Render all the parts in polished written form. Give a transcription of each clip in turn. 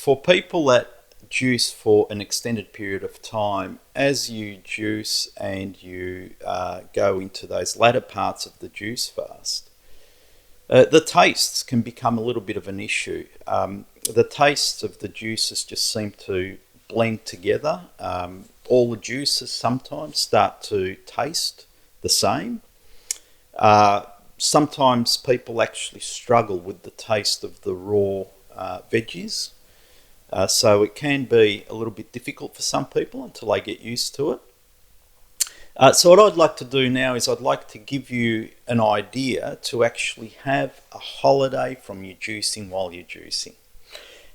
For people that juice for an extended period of time, as you juice and you go into those latter parts of the juice fast, the tastes can become a little bit of an issue. The tastes of the juices just seem to blend together. All the juices sometimes start to taste the same. Sometimes people actually struggle with the taste of the raw veggies. So it can be a little bit difficult for some people until they get used to it. So what I'd like to do now is I'd like to give you an idea to actually have a holiday from your juicing while you're juicing.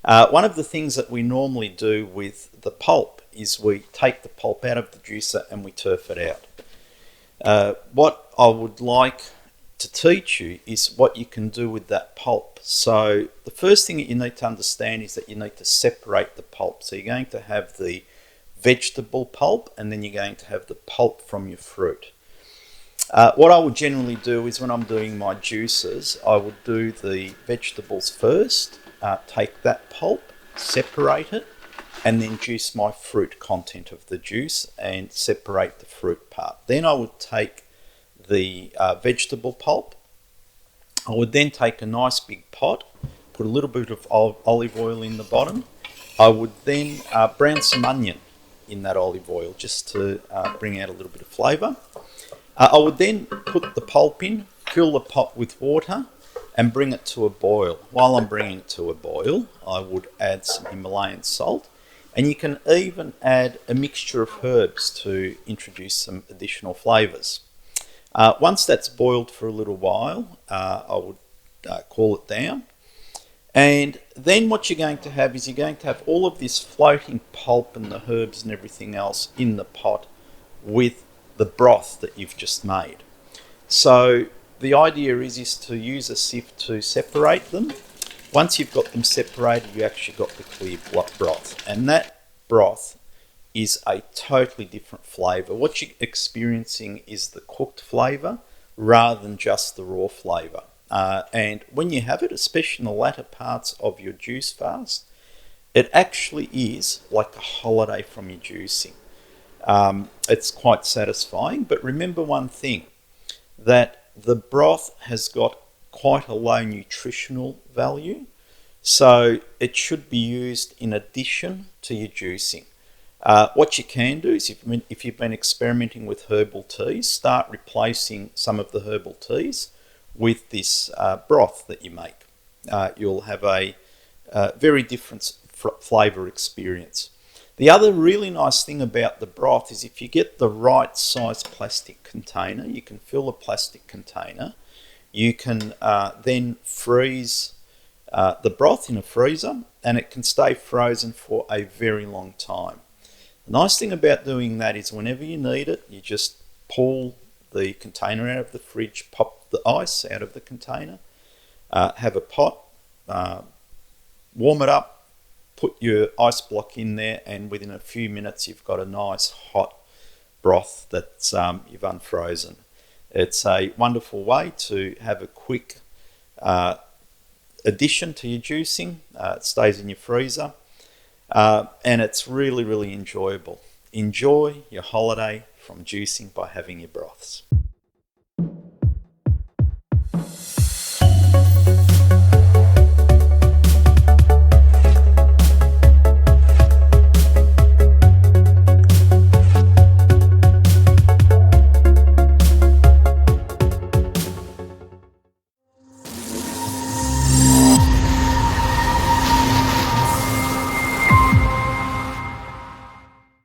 One of the things that we normally do with the pulp is we take the pulp out of the juicer and we turf it out. What I would like to teach you is what you can do with that pulp. So the first thing that you need to understand is that you need to separate the pulp. So you're going to have the vegetable pulp and then you're going to have the pulp from your fruit. What I would generally do is when I'm doing my juices, I would do the vegetables first, take that pulp, separate it, and then juice my fruit content of the juice and separate the fruit part. Then I would take the vegetable pulp. I would then take a nice big pot, put a little bit of olive oil in the bottom. I would then brown some onion in that olive oil just to bring out a little bit of flavour. I would then put the pulp in, fill the pot with water and bring it to a boil. While I'm bringing it to a boil, I would add some Himalayan salt, and you can even add a mixture of herbs to introduce some additional flavours. Once that's boiled for a little while, I would cool it down. And then what you're going to have is you're going to have all of this floating pulp and the herbs and everything else in the pot with the broth that you've just made. So the idea is to use a sieve to separate them. Once you've got them separated, you actually got the clear broth. And that broth is a totally different flavour. What you're experiencing is the cooked flavour rather than just the raw flavour. And when you have it, especially in the latter parts of your juice fast, it actually is like a holiday from your juicing. It's quite satisfying, but remember one thing, that the broth has got quite a low nutritional value, so it should be used in addition to your juicing. What you can do is if you've been experimenting with herbal teas, start replacing some of the herbal teas with this broth that you make. You'll have a very different flavour experience. The other really nice thing about the broth is if you get the right size plastic container, you can fill a plastic container, you can then freeze the broth in a freezer and it can stay frozen for a very long time. The nice thing about doing that is whenever you need it, you just pull the container out of the fridge, pop the ice out of the container, have a pot, warm it up, put your ice block in there, and within a few minutes you've got a nice hot broth that you've unfrozen. It's a wonderful way to have a quick addition to your juicing. It stays in your freezer and it's really, really enjoyable. Enjoy your holiday from juicing by having your broths.